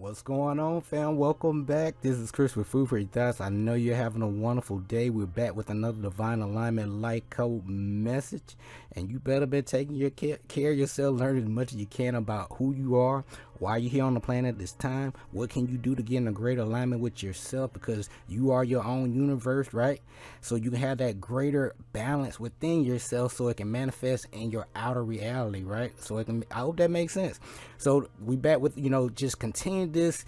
What's going on, fam? Welcome back. This is Chris with F4YT. I know you're having a wonderful day. We're back with another divine alignment light code message, and you better be taking your care of yourself, learning as much as you can about who you are, why you're here on the planet at this time, what can you do to get in a greater alignment with yourself, because you are your own universe, right? So you can have that greater balance within yourself so it can manifest in your outer reality, right? So it can, I hope that makes sense. So we back with, just continue this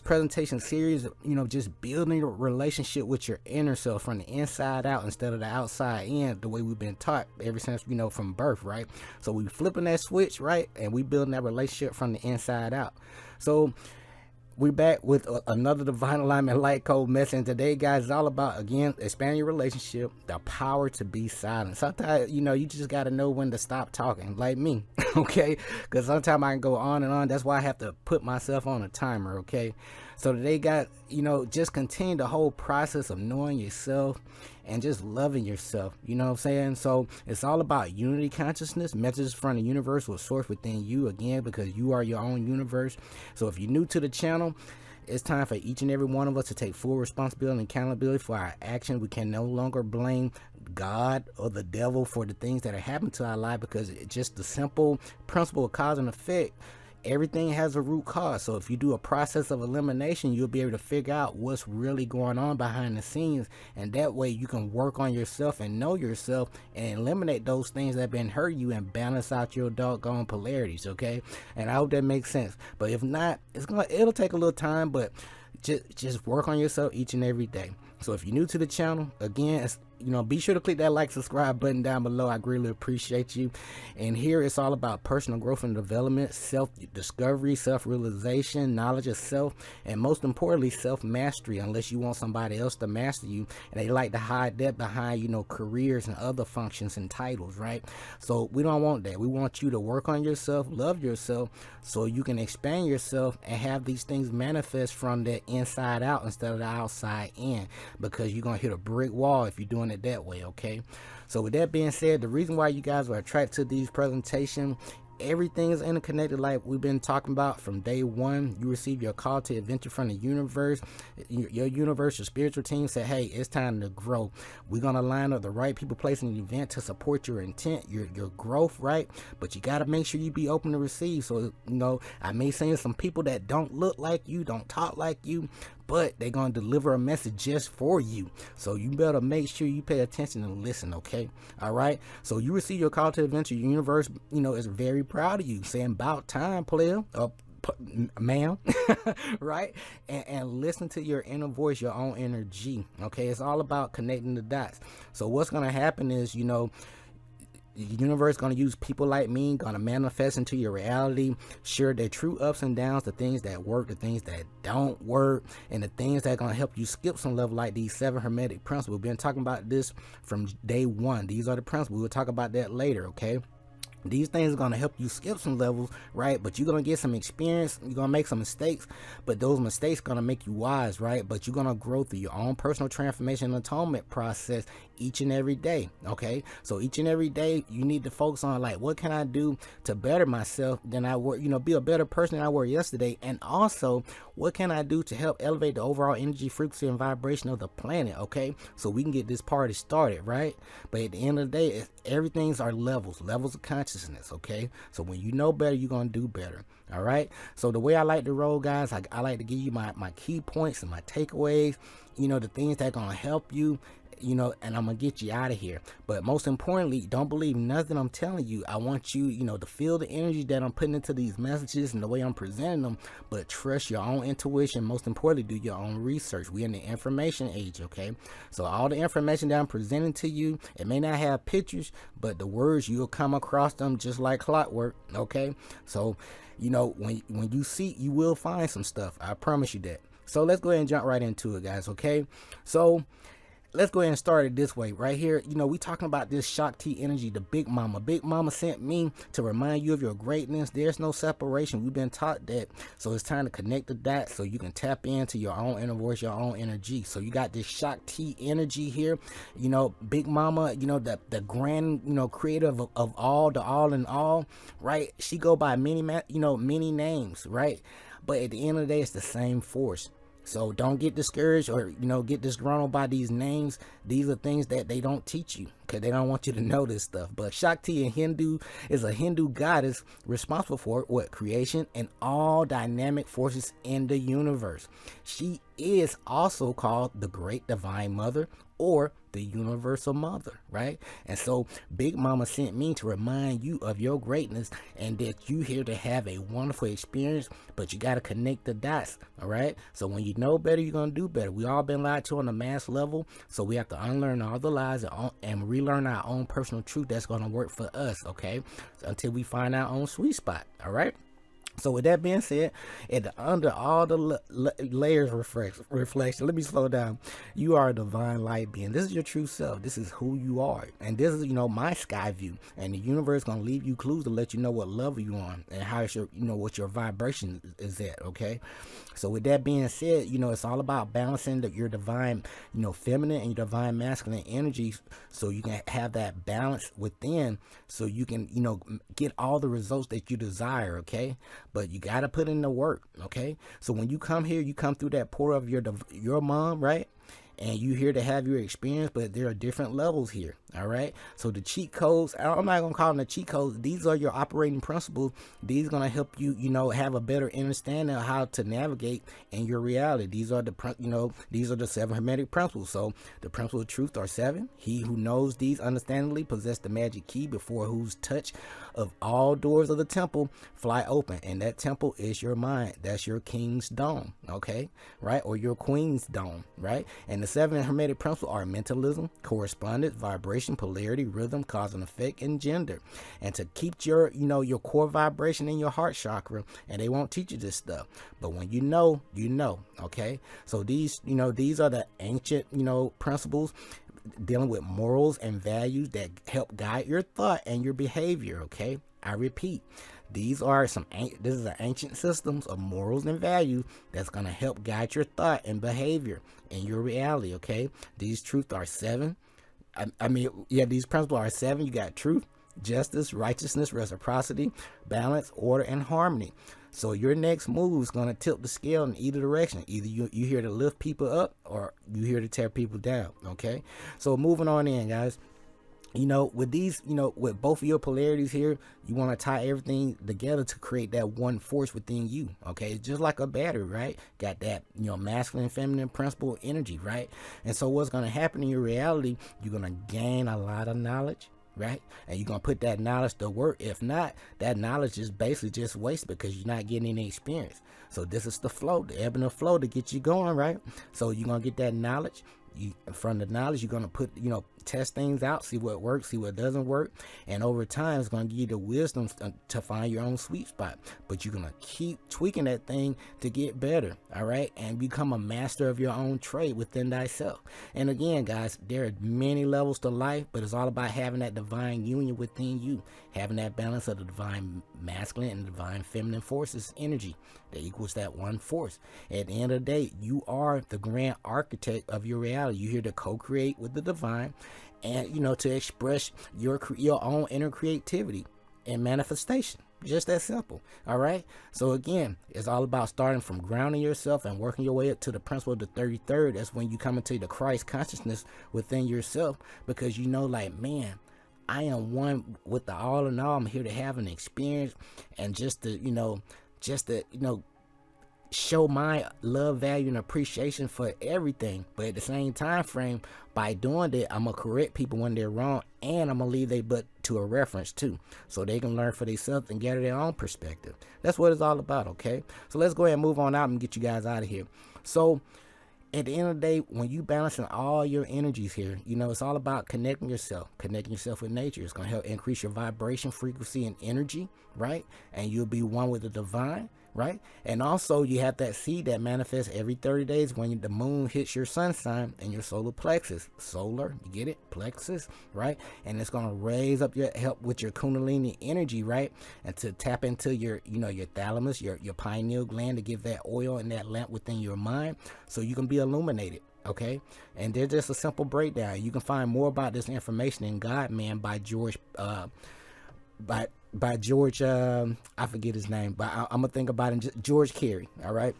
presentation series, just building a relationship with your inner self from the inside out instead of the outside in, the way we've been taught ever since, from birth, right? So we flipping that switch, right? And we building that relationship from the inside out. So we're back with another divine alignment light code message. And today, guys, is all about, again, expanding your relationship, the power to be silent. Sometimes, you just got to know when to stop talking, like me, okay? Because sometimes I can go on and on. That's why I have to put myself on a timer, okay? So today, guys, just continue the whole process of knowing yourself and just loving yourself, you know what I'm saying? So it's all about unity consciousness, messages from the universal source within you, again, because you are your own universe. So if you're new to the channel, it's time for each and every one of us to take full responsibility and accountability for our action. We can no longer blame God or the devil for the things that are happening to our life, because it's just the simple principle of cause and effect. Everything has a root cause. So if you do a process of elimination, you'll be able to figure out what's really going on behind the scenes, and that way you can work on yourself and know yourself and eliminate those things that have been hurting you and balance out your doggone polarities, okay? And I hope that makes sense. But if not, it'll take a little time, but just work on yourself each and every day. So if you're new to the channel, again, be sure to click that like, subscribe button down below. I greatly appreciate you. And here it's all about personal growth and development, self-discovery, self-realization, knowledge of self, and most importantly, self-mastery, unless you want somebody else to master you. And they like to hide that behind, careers and other functions and titles, right? So we don't want that. We want you to work on yourself, love yourself, so you can expand yourself and have these things manifest from the inside out instead of the outside in, because you're going to hit a brick wall if you're doing it that way, okay? So with that being said, the reason why you guys are attracted to these presentations, everything is interconnected, like we've been talking about from day one. You receive your call to adventure from the universe. Your universe, your spiritual team said, hey, it's time to grow. We're going to line up the right people, place, and event to support your intent, your growth, right? But you got to make sure you be open to receive. So, I may send some people that don't look like you, don't talk like you, but they're going to deliver a message just for you. So you better make sure you pay attention and listen, okay? All right? So you receive your call to adventure. Your universe, is very proud of you, saying, about time, player, ma'am, right? And listen to your inner voice, your own energy, okay? It's all about connecting the dots. So what's going to happen is, the universe going to use people like me, going to manifest into your reality, share their true ups and downs, the things that work, the things that don't work, and the things that are going to help you skip some level, like these 7 hermetic principles. We've been talking about this from day one. These are the principles. We'll talk about that later, okay? These things are going to help you skip some levels, right? But you're going to get some experience. You're going to make some mistakes, but those mistakes are going to make you wise, right? But you're going to grow through your own personal transformation and atonement process each and every day, okay? So each and every day, you need to focus on, like, what can I do to better myself than I were, be a better person than I were yesterday? And also, what can I do to help elevate the overall energy, frequency, and vibration of the planet, okay? So we can get this party started, right? But at the end of the day, everything's are levels of consciousness, okay? So when you know better, you're going to do better, all right? So the way I like to roll, guys, I like to give you my key points and my takeaways, the things that are going to help you, and I'm gonna get you out of here. But most importantly, don't believe nothing I'm telling you. I want you, to feel the energy that I'm putting into these messages and the way I'm presenting them, but trust your own intuition. Most importantly, do your own research. We're in the information age, okay? So all the information that I'm presenting to you, it may not have pictures, but the words, you'll come across them just like clockwork, okay? So, when you see, you will find some stuff. I promise you that. So let's go ahead and jump right into it, guys, okay? So let's go ahead and start it this way right here. We talking about this Shakti energy, the Big Mama. Big Mama sent me to remind you of your greatness. There's no separation. We've been taught that. So it's time to connect the dots so you can tap into your own inner voice, your own energy. So you got this Shakti energy here. Big Mama, the grand, creator of all, the all in all, right? She go by many names, right? but at the end of the day, it's the same force. So don't get discouraged or, get disgruntled by these names. These are things that they don't teach you because they don't want you to know this stuff. But Shakti in Hindu is a Hindu goddess responsible for what? Creation and all dynamic forces in the universe. She is also called the Great Divine Mother or the Universal Mother, right? And so Big Mama sent me to remind you of your greatness and that you here to have a wonderful experience, but you got to connect the dots, all right? So when you know better, you're going to do better. We all been lied to on a mass level, so we have to unlearn all the lies and relearn our own personal truth that's going to work for us, okay? Until we find our own sweet spot, all right? So with that being said, under all the layers reflection, let me slow down. You are a divine light being. This is your true self. This is who you are. And this is, my sky view. And the universe going to leave you clues to let you know what level you're on and how it's your, what your vibration is at, okay? So with that being said, it's all about balancing your divine, feminine and your divine masculine energies so you can have that balance within so you can, get all the results that you desire, okay? But you got to put in the work, okay? So when you come here, you come through that portal of your mom, right? And you here to have your experience, but there are different levels here, all right? So the cheat codes, I'm not going to call them the cheat codes. These are your operating principles. These are going to help you, have a better understanding of how to navigate in your reality. These are these are the 7 Hermetic principles. So the principles of truth are 7. He who knows these understandingly possess the magic key before whose touch of all doors of the temple fly open. And that temple is your mind. That's your king's dome, okay? Right? Or your queen's dome, right? And the 7 Hermetic principles are mentalism, correspondence, vibration, polarity, rhythm, cause and effect, and gender. And to keep your, your core vibration in your heart chakra, and they won't teach you this stuff. But when you know, okay? So these, these are the ancient, principles dealing with morals and values that help guide your thought and your behavior, okay? I repeat, this is an ancient systems of morals and values that's going to help guide your thought and behavior in your reality, okay? These truths are 7. These principles are 7. You got truth, justice, righteousness, reciprocity, balance, order, and harmony. So your next move is going to tilt the scale in either direction. Either you here to lift people up or you here to tear people down, okay? So moving on in, guys. With these, with both of your polarities here, you want to tie everything together to create that one force within you, okay? It's just like a battery, right? Got that, masculine, feminine principle energy, right? And so what's going to happen in your reality, you're going to gain a lot of knowledge, right? And you're going to put that knowledge to work. If not, that knowledge is basically just waste because you're not getting any experience. So this is the flow, the ebb and the flow to get you going, right? So you're going to get that knowledge. From the knowledge, you're going to put, test things out, see what works, see what doesn't work. And over time, it's going to give you the wisdom to find your own sweet spot. But you're going to keep tweaking that thing to get better, all right? And become a master of your own trade within thyself. And again, guys, there are many levels to life, but it's all about having that divine union within you, having that balance of the divine masculine and the divine feminine forces energy that equals that one force. At the end of the day, you are the grand architect of your reality. You're here to co-create with the divine and, to express your own inner creativity and manifestation. Just that simple. All right. So again, it's all about starting from grounding yourself and working your way up to the principle of the 33rd. That's when you come into the Christ consciousness within yourself, because like, man, I am one with the all in all. I'm here to have an experience and just to show my love, value, and appreciation for everything. But at the same time frame, by doing that, I'm gonna correct people when they're wrong, and I'm gonna leave their butt to a reference too, so they can learn for themselves and gather their own perspective. That's what it's all about, okay? So let's go ahead and move on out and get you guys out of here. So at the end of the day, when you balancing all your energies here, it's all about connecting yourself with nature. It's going to help increase your vibration, frequency, and energy, right? And you'll be one with the divine, right? And also you have that seed that manifests every 30 days when the moon hits your sun sign and your solar plexus. Solar, you get it? Plexus, right? And it's going to raise up help with your kundalini energy, right? And to tap into your, your thalamus, your pineal gland, to give that oil and that lamp within your mind so you can be illuminated. Okay, and they're just a simple breakdown. You can find more about this information in God Man by by George, I forget his name, but I'm gonna think about it. George Carey. All right.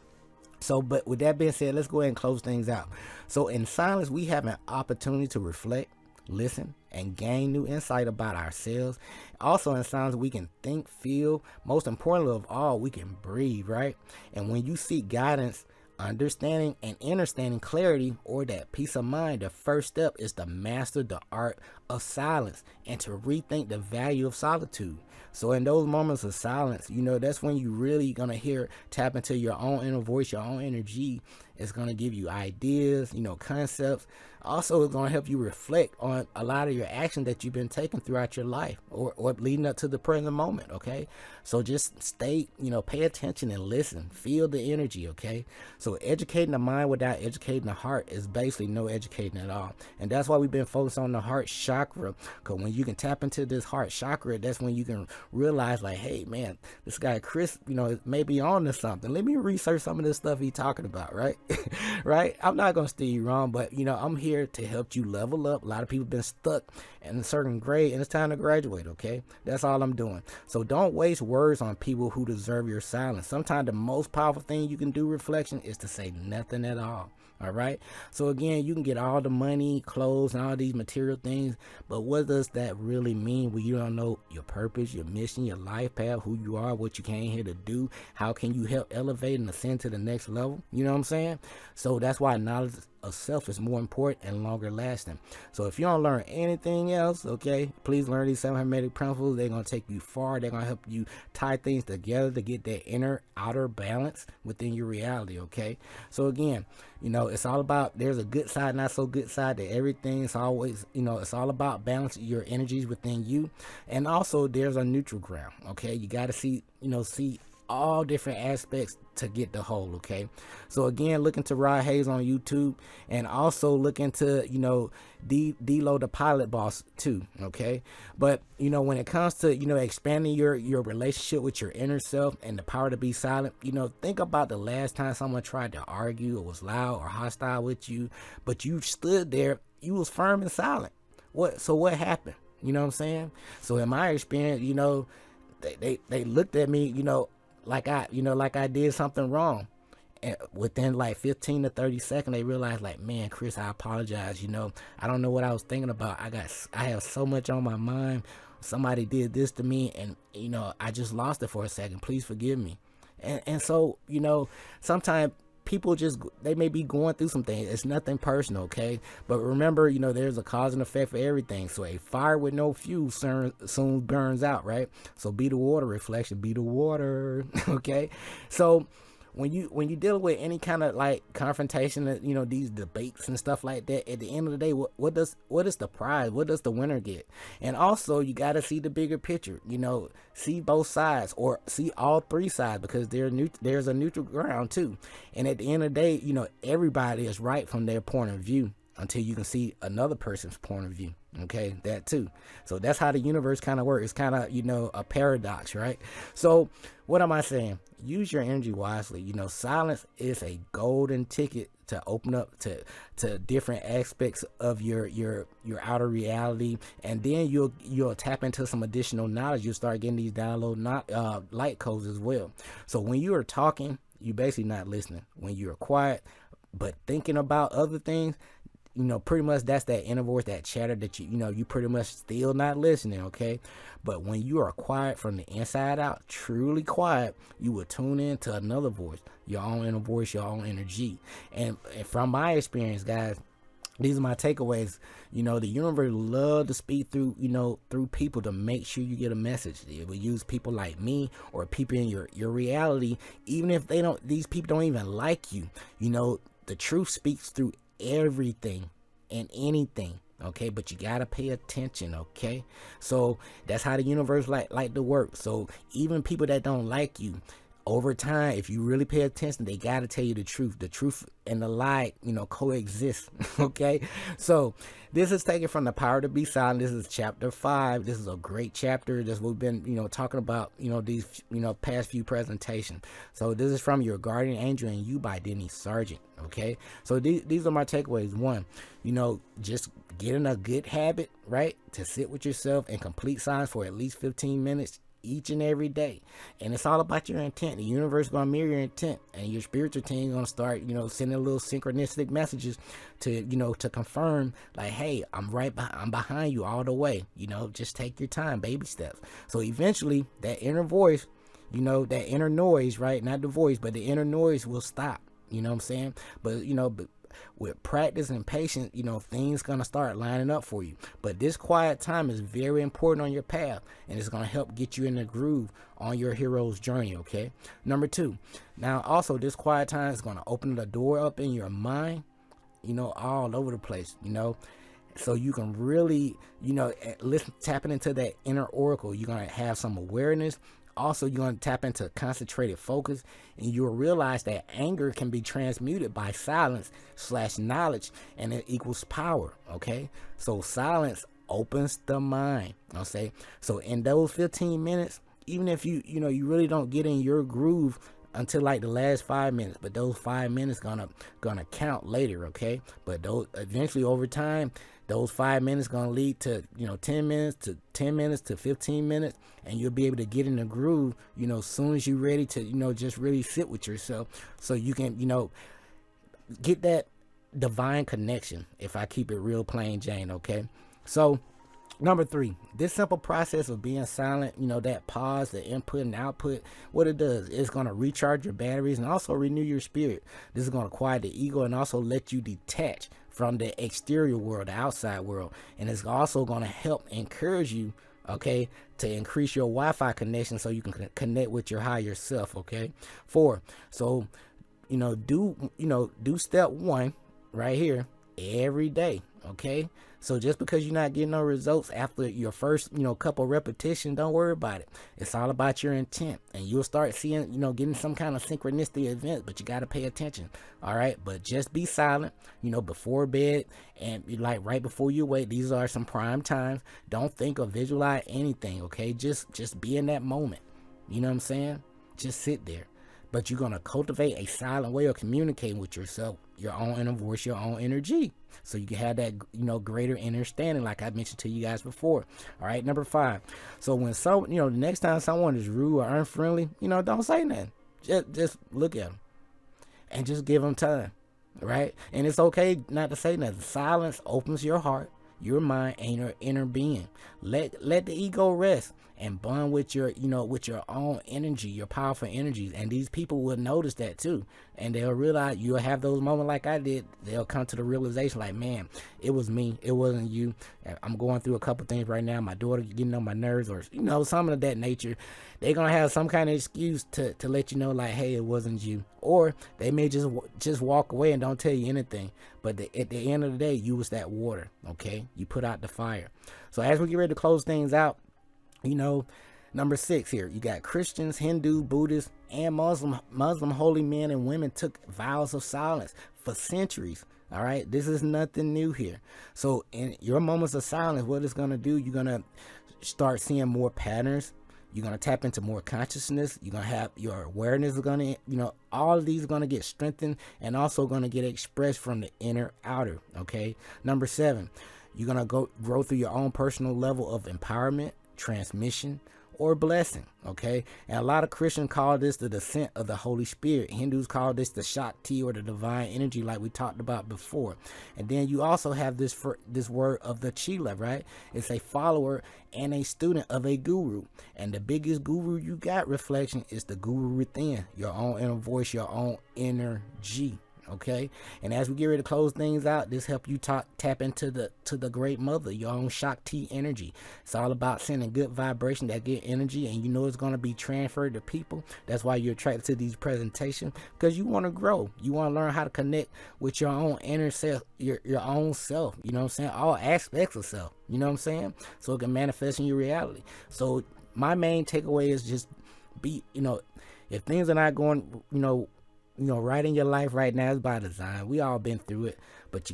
So, but with that being said, let's go ahead and close things out. So in silence, we have an opportunity to reflect, listen, and gain new insight about ourselves. Also in silence, we can think, feel, most importantly of all, we can breathe, right? And when you seek guidance, understanding, and understanding clarity, or that peace of mind, the first step is to master the art of silence and to rethink the value of solitude. So in those moments of silence, that's when you really gonna tap into your own inner voice, your own energy. It's gonna give you ideas, concepts. Also, it's gonna help you reflect on a lot of your actions that you've been taking throughout your life, or leading up to the present moment. Okay, so just stay, pay attention and listen, feel the energy. Okay, so educating the mind without educating the heart is basically no educating at all, and that's why we've been focused on the heart chakra. Because when you can tap into this heart chakra, that's when you can realize, like, hey man, this guy Chris, may be on to something. Let me research some of this stuff he's talking about, right? Right? I'm not gonna steer you wrong, but I'm here to help you level up. A lot of people been stuck in a certain grade, and it's time to graduate. Okay, that's all I'm doing. So don't waste words on people who deserve your silence. Sometimes the most powerful thing you can do, reflection, is to say nothing at all. All right. So again, you can get all the money, clothes, and all these material things, but what does that really mean when you don't know your purpose, your mission, your life path, who you are, what you came here to do? How can you help elevate and ascend to the next level? You know what I'm saying? So that's why knowledge of self is more important and longer lasting. So if you don't learn anything else, okay, please learn these 7 hermetic principles. They're going to take you far. They're going to help you tie things together to get that inner outer balance within your reality. Okay, so again, it's all about, there's a good side, not so good side to everything. It's always, it's all about balancing your energies within you. And also there's a neutral ground. Okay, you got to see all different aspects to get the whole. Okay, so again, look into Rod Hayes on YouTube, and also look into D-Lo the Pilot Boss too. Okay, but when it comes to expanding your relationship with your inner self and the power to be silent, think about the last time someone tried to argue or was loud or hostile with you, but you stood there, you was firm and silent. What happened? You know what I'm saying? So in my experience, they looked at me, like I did something wrong. And within like 15 to 30 seconds, they realized, like, man, Chris, I apologize. I don't know what I was thinking about. I have so much on my mind. Somebody did this to me, and I just lost it for a second. Please forgive me. And so sometimes people they may be going through some things. It's nothing personal, okay? But remember, there's a cause and effect for everything. So a fire with no fuel soon burns out, right? So be the water, reflection, be the water, okay? So when you deal with any kind of like confrontation, these debates and stuff like that, at the end of the day, what is the prize? What does the winner get? And also, you got to see the bigger picture. See both sides, or see all 3 sides, because there's a neutral ground too. And at the end of the day, everybody is right from their point of view until you can see another person's point of view. Okay, that too. So that's how the universe kind of works. It's kind of, a paradox, right? So what am I saying? Use your energy wisely. Silence is a golden ticket to open up to different aspects of your outer reality, and then you'll tap into some additional knowledge. You'll start getting these download light codes as well. So when you are talking, you're basically not listening. When you're quiet but thinking about other things, pretty much that's that inner voice, that chatter that you pretty much still not listening, okay? But when you are quiet from the inside out, truly quiet, you will tune in to another voice, your own inner voice, your own energy. And from my experience, guys, these are my takeaways. The universe love to speak through, through people to make sure you get a message. It will use people like me or people in your reality, even if these people don't even like you. The truth speaks through everything and anything, okay? But you gotta pay attention, okay? So that's how the universe like to work. So even people that don't like you, over time, if you really pay attention, they gotta tell you the truth. The truth and the lie, coexist. Okay, so this is taken from The Power to Be Silent. This is chapter 5. This is a great chapter. This we've been, talking about, these, past few presentations. So this is from Your Guardian Angel and You by Denny Sargent. Okay, so these are my takeaways. 1, just get in a good habit, right, to sit with yourself in complete silence for at least 15 minutes each and every day. And it's all about your intent. The universe is going to mirror your intent, and your spiritual team going to start, sending little synchronistic messages to, to confirm like, hey, I'm I'm behind you all the way. Just take your time, baby steps. So eventually that inner voice, that inner noise, right? Not the voice, but the inner noise will stop. You know what I'm saying? But, with practice and patience, things gonna start lining up for you. But this quiet time is very important on your path, and it's gonna help get you in the groove on your hero's journey. Okay. Number 2, now also this quiet time is gonna open the door up in your mind, all over the place, so you can really, listen, tapping into that inner oracle. You're gonna have some awareness. Also, you're going to tap into concentrated focus, and you'll realize that anger can be transmuted by silence/knowledge, and it equals power. Okay, so silence opens the mind. I'll say so in those 15 minutes, even if you really don't get in your groove until like the last 5 minutes, but those 5 minutes gonna count later. Okay, but those eventually over time, those 5 minutes gonna lead to 10 minutes to 15 minutes, and you'll be able to get in the groove as soon as you're ready to just really sit with yourself, so you can get that divine connection, if I keep it real plain Jane. Okay, so number 3, this simple process of being silent, that pause, the input and output, what it does, it's going to recharge your batteries and also renew your spirit. This is going to quiet the ego and also let you detach from the exterior world, the outside world. And it's also going to help encourage you, okay, to increase your Wi-Fi connection so you can connect with your higher self. Okay. 4, so do step 1 right here every day. Okay, so just because you're not getting no results after your first couple repetitions, don't worry about it. It's all about your intent, and you'll start seeing getting some kind of synchronistic event, but you got to pay attention. All right, but just be silent before bed, and like right before you wake. These are some prime times. Don't think or visualize anything. Okay, just be in that moment. You know what I'm saying? Just sit there. But you're going to cultivate a silent way of communicating with yourself, your own inner voice, your own energy. So you can have that, greater understanding, like I mentioned to you guys before. All right. Number 5. So when the next time someone is rude or unfriendly, don't say nothing. Just look at them and just give them time. Right. And it's okay not to say nothing. Silence opens your heart, your mind, and your inner being. Let the ego rest and bond with your with your own energy, your powerful energies. And these people will notice that too, and they'll realize. You'll have those moments like I did. They'll come to the realization like, man, it was me, it wasn't you. I'm going through a couple things right now, my daughter getting on my nerves, or some of that nature. They're gonna have some kind of excuse to let you know like, hey, it wasn't you. Or they may just walk away and don't tell you anything. But at the end of the day, you was that water. Okay, you put out the fire. So as we get ready to close things out, number 6 here, you got Christians, Hindu, Buddhists, and Muslim holy men and women took vows of silence for centuries. All right, this is nothing new here. So in your moments of silence, what it's going to do, you're going to start seeing more patterns. You're going to tap into more consciousness. You're going to have your awareness is going to, all of these are going to get strengthened and also going to get expressed from the inner outer. Okay. Number 7, you're going to grow through your own personal level of empowerment, transmission, or blessing. Okay. And a lot of Christians call this the descent of the Holy Spirit. Hindus call this the Shakti, or the divine energy, like we talked about before. And then you also have this word of the Chila, right? It's a follower and a student of a guru. And the biggest guru you got, reflection, is the guru within, your own inner voice, your own energy. Okay, and as we get ready to close things out, this help you tap into the great mother, your own Shakti energy. It's all about sending good vibration, that good energy, and it's going to be transferred to people. That's why you're attracted to these presentations, because you want to grow. You want to learn how to connect with your own inner self, your own self. You know what I'm saying? All aspects of self. You know what I'm saying? So it can manifest in your reality. So my main takeaway is just be, if things are not going, right in your life right now, is by design. We all been through it, but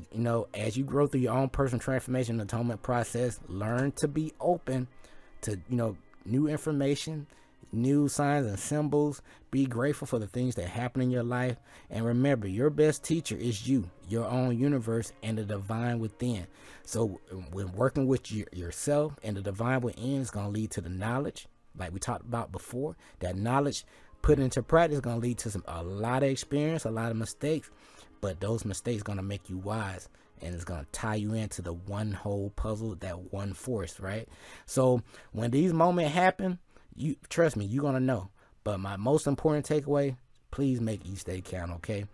as you grow through your own personal transformation and atonement process, learn to be open to new information, new signs and symbols. Be grateful for the things that happen in your life, and remember, your best teacher is you, your own universe, and the divine within. So when working with yourself and the divine within, is going to lead to the knowledge, like we talked about before. That knowledge put into practice is going to lead to a lot of experience, a lot of mistakes, but those mistakes going to make you wise, and it's going to tie you into the one whole puzzle, that one force, right? So when these moments happen, you trust me, you're going to know. But my most important takeaway, please make each day count, okay?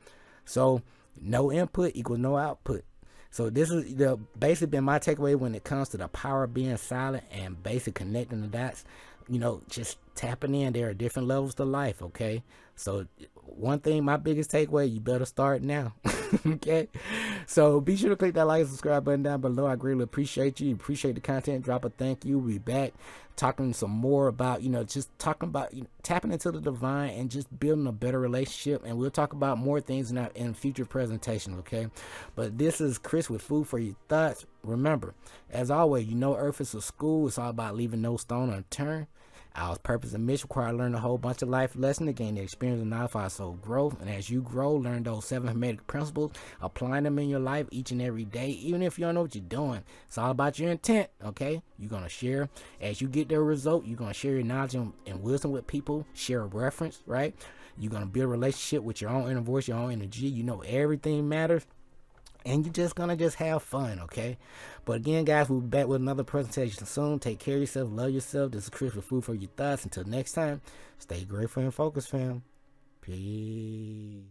So no input equals no output. So this is basically been my takeaway when it comes to the power of being silent and basically connecting the dots. You know, just tapping in. There are different levels to life, okay? So one thing, my biggest takeaway, you better start now. Okay? So be sure to click that like and subscribe button down below. I greatly appreciate you. Appreciate the content. Drop a thank you. We'll be back talking some more about, just talking about tapping into the divine and just building a better relationship. And we'll talk about more things in future presentations, okay? But this is Chris with Food for Your Thoughts. Remember, as always, Earth is a school. It's all about leaving no stone unturned. Our purpose and mission require learning a whole bunch of life lessons to gain the experience and knowledge for our soul growth. And as you grow, learn those 7 hermetic principles, applying them in your life each and every day, even if you don't know what you're doing. It's all about your intent, okay? You're going to share. As you get the result, you're going to share your knowledge and wisdom with people, share a reference, right? You're going to build a relationship with your own inner voice, your own energy. Everything matters. And you're just gonna have fun, okay? But again, guys, we'll be back with another presentation soon. Take care of yourself, love yourself. This is Chris with Food for Your Thoughts. Until next time, stay grateful and focused, fam. Peace.